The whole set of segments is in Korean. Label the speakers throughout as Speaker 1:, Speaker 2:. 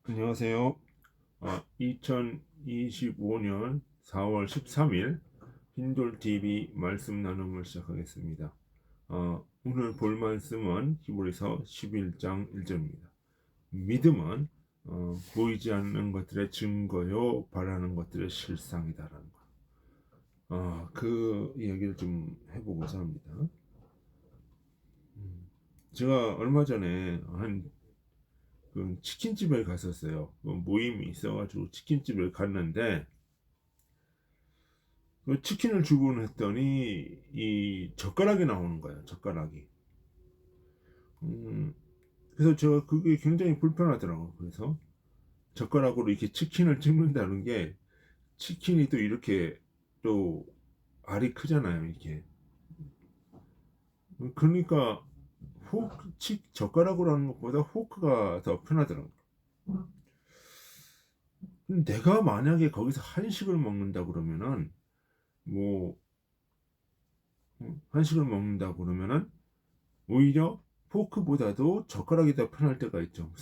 Speaker 1: 안녕하세요. 2025년 4월 13일 흰돌TV 말씀 나눔을 시작하겠습니다. 오늘 볼 말씀은 히브리서 11장 1절입니다. 믿음은 보이지 않는 것들의 증거요 바라는 것들의 실상이다라는 거. 그 이야기를 좀 해보고자 합니다. 제가 얼마 전에 그 치킨집에 갔었어요. 그 모임이 있어가지고 치킨집을 갔는데 그 치킨을 주문했더니 이 젓가락이 나오는 거예요. 젓가락이. 음, 그래서 제가 그게 굉장히 불편하더라고요. 그래서 젓가락으로 이렇게 치킨을 찍는다는 게 치킨이 또 이렇게 또 알이 크잖아요. 이렇게. 그러니까 젓가락으로 하는 것보다 포크가 더 편하더라고요. 내가 만약에 거기서 한식을 먹는다 그러면은 뭐 한식을 먹는다 그러면은 오히려 포크보다도 젓가락이 더 편할 때가 있죠.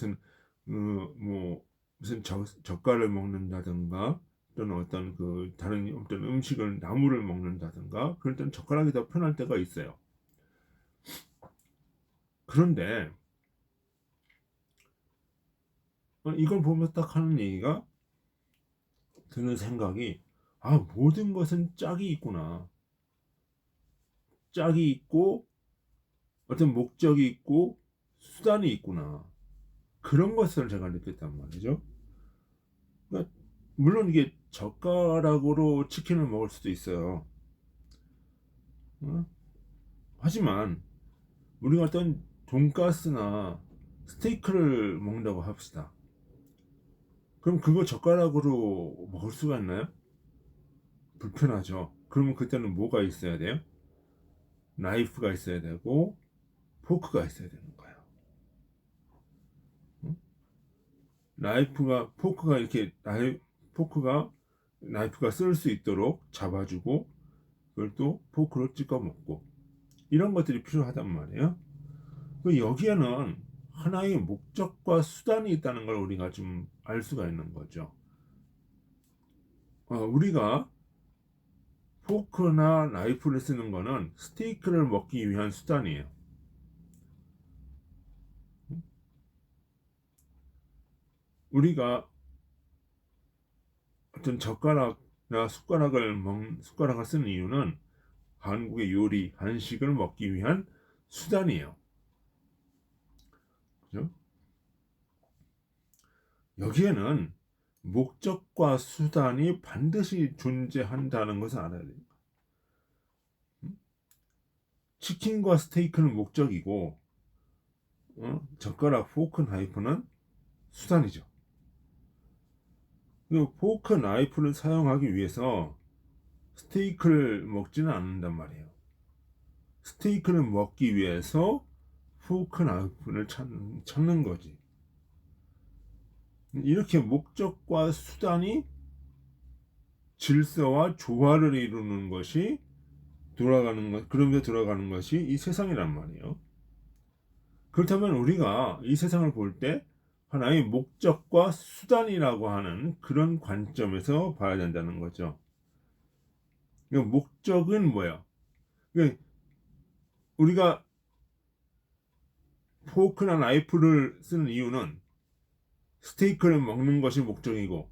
Speaker 1: 뭐 무슨 젓갈을 먹는다든가 또는 어떤 그 다른 어떤 음식을 나물을 먹는다든가 그럴 때는 젓가락이 더 편할 때가 있어요. 그런데 이걸 보면서 딱 하는 얘기가 드는 생각이 모든 것은 짝이 있구나. 짝이 있고 어떤 목적이 있고 수단이 있구나. 그런 것을 제가 느꼈단 말이죠. 그러니까 물론 이게 젓가락으로 치킨을 먹을 수도 있어요. 어? 하지만 우리가 어떤 돈가스나 스테이크를 먹는다고 합시다. 그럼 그거 젓가락으로 먹을 수가 있나요? 불편하죠. 그러면 그때는 뭐가 있어야 돼요? 나이프가 있어야 되고 포크가 있어야 되는 거예요. 어? 포크가 이렇게 포크가 나이프가 쓸 수 있도록 잡아주고 그걸 또 포크로 찍어 먹고 이런 것들이 필요하단 말이에요. 여기에는 하나의 목적과 수단이 있다는 걸 우리가 좀 알 수가 있는 거죠. 우리가 포크나 나이프를 쓰는 거는 스테이크를 먹기 위한 수단이에요. 우리가 어떤 젓가락이나 숟가락을 쓰는 이유는 한국의 요리, 한식을 먹기 위한 수단이에요. 그죠? 여기에는 목적과 수단이 반드시 존재한다는 것을 알아야 돼요. 치킨과 스테이크는 목적이고, 젓가락, 포크, 나이프는 수단이죠. 그리고 포크, 나이프를 사용하기 위해서 스테이크를 먹지는 않는단 말이에요. 스테이크를 먹기 위해서 포크, 나이프를 찾는 거지. 이렇게 목적과 수단이 질서와 조화를 이루는 것이 그러면서 돌아가는 것이 이 세상이란 말이에요. 그렇다면 우리가 이 세상을 볼 때 하나의 목적과 수단이라고 하는 그런 관점에서 봐야 된다는 거죠. 목적은 뭐야? 우리가 포크나 나이프를 쓰는 이유는 스테이크를 먹는 것이 목적이고,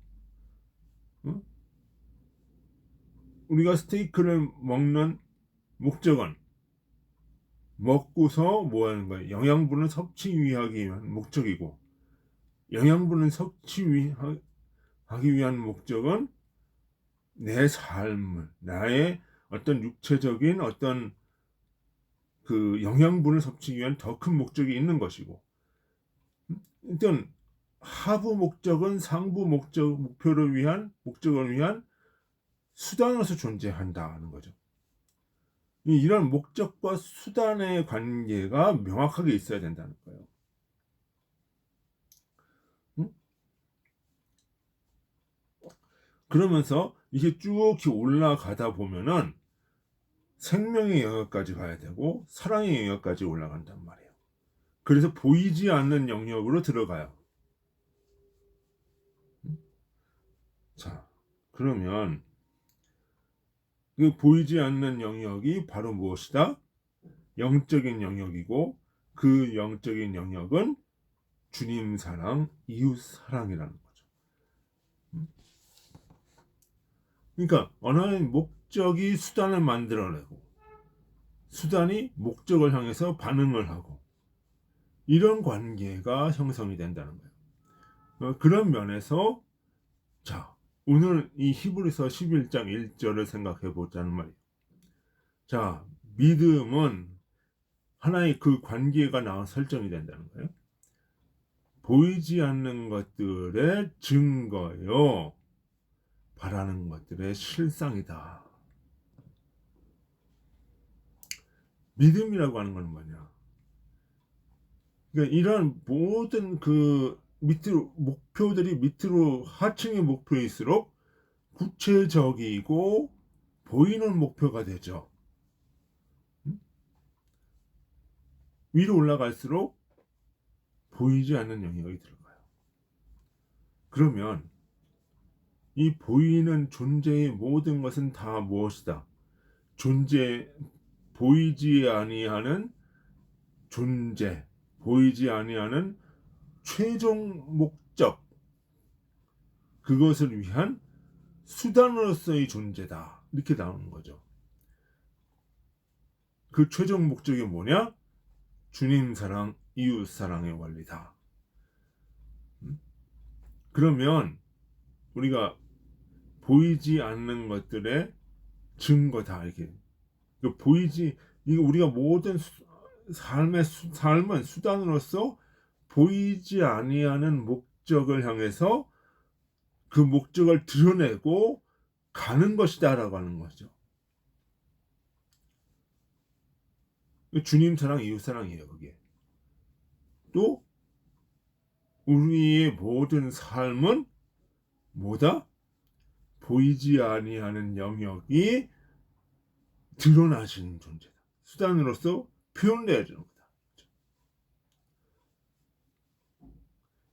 Speaker 1: 어? 우리가 스테이크를 먹는 목적은 먹고서 뭐 하는 거예요? 영양분을 섭취하기 위한 목적이고, 영양분을 섭취하기 위한 목적은 내 삶을, 나의 어떤 육체적인 어떤 그 영양분을 섭취하기 위한 더 큰 목적이 있는 것이고, 일단 하부 목적은 상부 목적을 위한 수단으로서 존재한다는 거죠. 이런 목적과 수단의 관계가 명확하게 있어야 된다는 거예요. 응? 그러면서 이게 쭉 올라가다 보면은 생명의 영역까지 가야 되고 사랑의 영역까지 올라간단 말이에요. 그래서 보이지 않는 영역으로 들어가요. 자, 그러면 그 보이지 않는 영역이 바로 무엇이다? 영적인 영역이고, 그 영적인 영역은 주님 사랑, 이웃 사랑이라는 거죠. 그러니까 언어의 목적이 수단을 만들어내고, 수단이 목적을 향해서 반응을 하고, 이런 관계가 형성이 된다는 거예요. 그런 면에서 자, 오늘 이 히브리서 11장 1절을 생각해 보자는 말이에요. 자, 믿음은 하나의 그 관계가 나와 설정이 된다는 거예요. 보이지 않는 것들의 증거요, 바라는 것들의 실상이다. 믿음이라고 하는 건 뭐냐? 그러니까 이런 모든 그 밑으로 목표들이 밑으로 하층의 목표일수록 구체적이고 보이는 목표가 되죠. 위로 올라갈수록 보이지 않는 영역이 들어가요. 그러면 이 보이는 존재의 모든 것은 다 무엇이다? 보이지 아니하는 존재, 보이지 아니하는 최종 목적, 그것을 위한 수단으로서의 존재다. 이렇게 나오는 거죠. 그 최종 목적이 뭐냐? 주님 사랑, 이웃 사랑의 원리다. 그러면 우리가 보이지 않는 것들의 증거다. 이게 이거 우리가 모든 삶은 수단으로서 보이지 아니하는 목적을 향해서 그 목적을 드러내고 가는 것이다라고 하는 거죠. 주님 사랑, 이웃 사랑이에요. 그게 또 우리의 모든 삶은 뭐다? 보이지 아니하는 영역이 드러나시는 존재다. 수단으로서 표현되어야 되는 거다.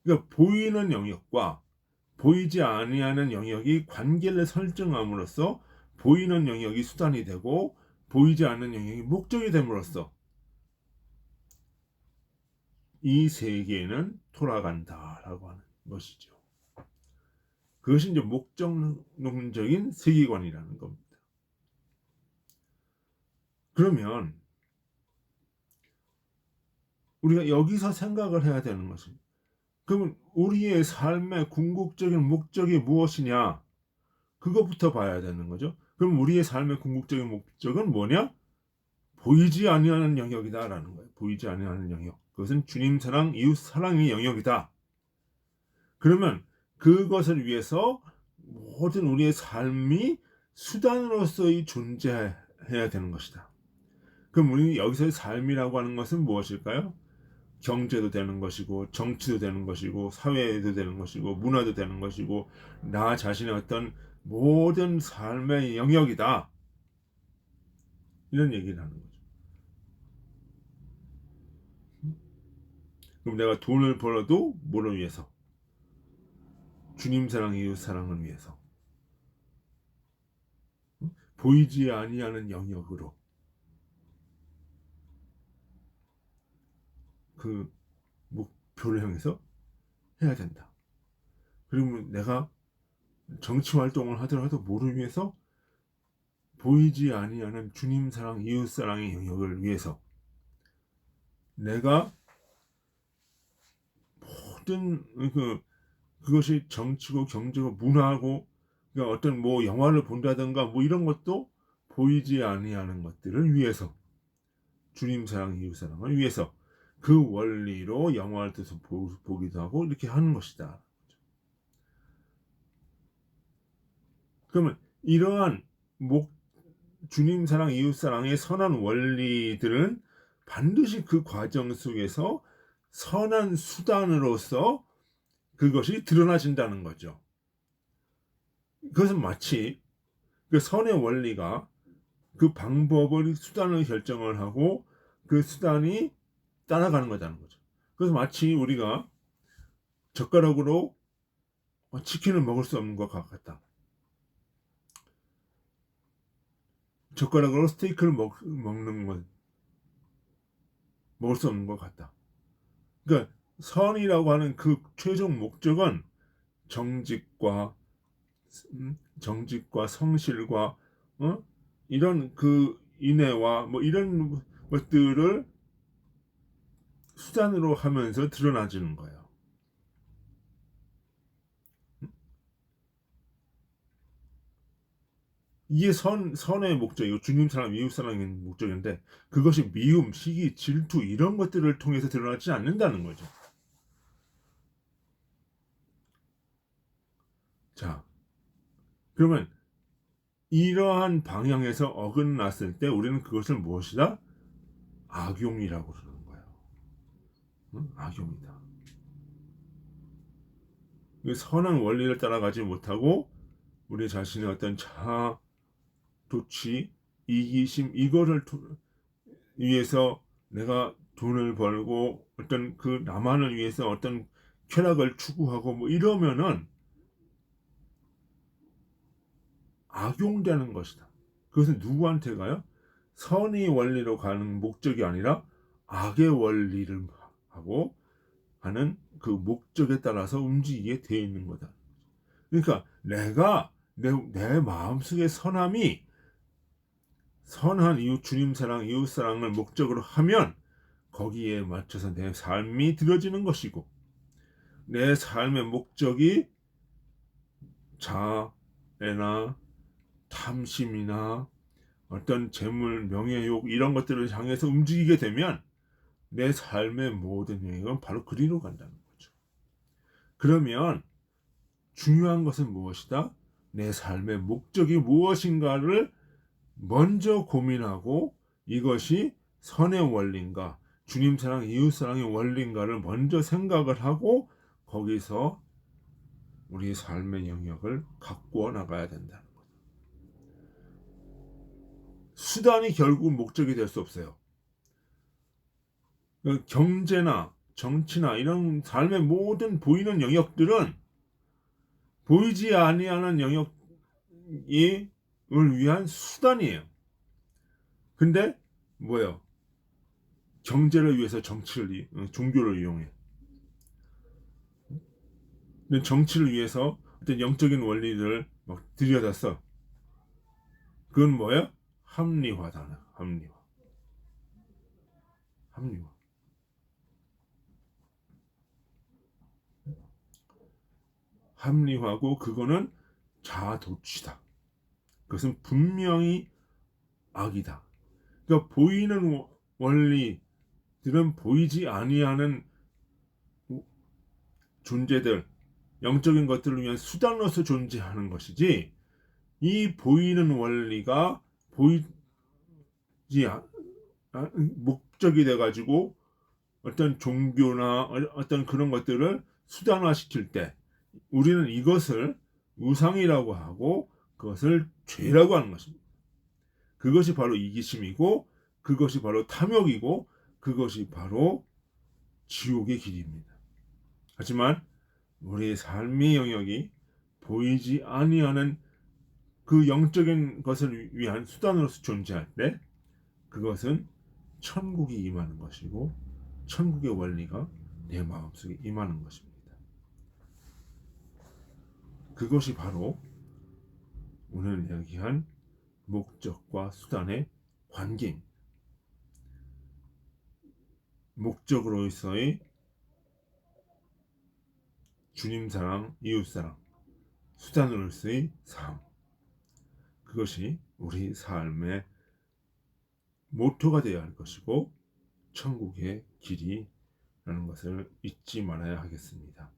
Speaker 1: 그러니까 보이는 영역과 보이지 아니하는 영역이 관계를 설정함으로써 보이는 영역이 수단이 되고 보이지 않는 영역이 목적이 됨으로써 이 세계는 돌아간다라고 하는 것이죠. 그것이 이제 목적론적인 세계관이라는 겁니다. 그러면 우리가 여기서 생각을 해야 되는 것은, 그러면 우리의 삶의 궁극적인 목적이 무엇이냐? 그것부터 봐야 되는 거죠. 그럼 우리의 삶의 궁극적인 목적은 뭐냐? 보이지 아니하는 영역이다라는 거예요. 보이지 아니하는 영역. 그것은 주님 사랑, 이웃 사랑의 영역이다. 그러면 그것을 위해서 모든 우리의 삶이 수단으로서의 존재해야 되는 것이다. 그럼 우리 여기서의 삶이라고 하는 것은 무엇일까요? 경제도 되는 것이고, 정치도 되는 것이고, 사회도 되는 것이고, 문화도 되는 것이고, 나 자신의 어떤 모든 삶의 영역이다. 이런 얘기를 하는 거죠. 그럼 내가 돈을 벌어도 뭐를 위해서? 주님 사랑, 이웃 사랑을 위해서. 보이지 아니하는 영역으로 그 목표를 향해서 해야 된다. 그러면 내가 정치 활동을 하더라도 뭐를 위해서? 보이지 아니하는 주님 사랑, 이웃 사랑의 영역을 위해서 내가 모든 그것이 정치고 경제고 문화고, 그러니까 어떤 뭐 영화를 본다든가 뭐 이런 것도 보이지 아니하는 것들을 위해서, 주님 사랑, 이웃 사랑을 위해서 그 원리로 영화를 통해서 보기도 하고 이렇게 하는 것이다. 그러면 이러한 주님 사랑, 이웃 사랑의 선한 원리들은 반드시 그 과정 속에서 선한 수단으로서 그것이 드러나진다는 거죠. 그것은 마치 그 선의 원리가 그 방법을, 수단을 결정을 하고 그 수단이 따라가는 거라는 거죠. 그래서 마치 우리가 젓가락으로 치킨을 먹을 수 없는 것 같다. 젓가락으로 스테이크를 먹는 건 먹을 수 없는 것 같다. 그러니까 선이라고 하는 그 최종 목적은 정직과 정직과 성실과 이런 그 인애와 뭐 이런 것들을 수단으로 하면서 드러나지는 거예요. 이게 선의 목적이고 주님 사랑, 이웃 사랑의 목적인데 그것이 미움, 시기, 질투 이런 것들을 통해서 드러나지 않는다는 거죠. 자, 그러면 이러한 방향에서 어긋났을 때 우리는 그것을 무엇이다? 악용이라고 그러는 거예요. 악용이다. 선한 원리를 따라가지 못하고 우리 자신의 어떤 자아, 도취, 이기심 이거를 위해서 내가 돈을 벌고 어떤 그 나만을 위해서 어떤 쾌락을 추구하고 뭐 이러면은 악용되는 것이다. 그것은 누구한테 가요? 선의 원리로 가는 목적이 아니라 악의 원리를 하고 하는 그 목적에 따라서 움직이게 되어 있는 거다. 그러니까 내가 내 마음속의 선함이 선한 이웃 주님 사랑, 이웃 사랑을 목적으로 하면 거기에 맞춰서 내 삶이 들어지는 것이고 내 삶의 목적이 자애나 탐심이나 어떤 재물, 명예욕 이런 것들을 향해서 움직이게 되면 내 삶의 모든 영역은 바로 그리로 간다는 거죠. 그러면 중요한 것은 무엇이다? 내 삶의 목적이 무엇인가를 먼저 고민하고 이것이 선의 원리인가, 주님 사랑, 이웃 사랑의 원리인가를 먼저 생각을 하고 거기서 우리 삶의 영역을 가꾸어 나가야 된다는 거죠. 수단이 결국 목적이 될 수 없어요. 경제나 정치나 이런 삶의 모든 보이는 영역들은 보이지 아니하는 영역을 위한 수단이에요. 근데 뭐예요? 경제를 위해서 종교를 이용해. 정치를 위해서 어떤 영적인 원리를 막 들여다서 그건 뭐예요? 합리화다. 합리화. 합리화고 그거는 자아도취다. 그것은 분명히 악이다. 그러니까 보이는 원리들은 보이지 아니하는 존재들, 영적인 것들을 위한 수단으로서 존재하는 것이지 이 보이는 원리가 보이지 목적이 돼가지고 어떤 종교나 어떤 그런 것들을 수단화시킬 때 우리는 이것을 우상이라고 하고 그것을 죄라고 하는 것입니다. 그것이 바로 이기심이고 그것이 바로 탐욕이고 그것이 바로 지옥의 길입니다. 하지만 우리의 삶의 영역이 보이지 아니하는 그 영적인 것을 위한 수단으로서 존재할 때 그것은 천국이 임하는 것이고 천국의 원리가 내 마음속에 임하는 것입니다. 그것이 바로 오늘 이야기한 목적과 수단의 관계입니다. 목적으로서의 주님 사랑, 이웃 사랑, 수단으로서의 삶. 그것이 우리 삶의 모토가 되어야 할 것이고 천국의 길이라는 것을 잊지 말아야 하겠습니다.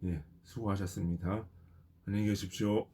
Speaker 1: 네, 수고하셨습니다. 안녕히 계십시오.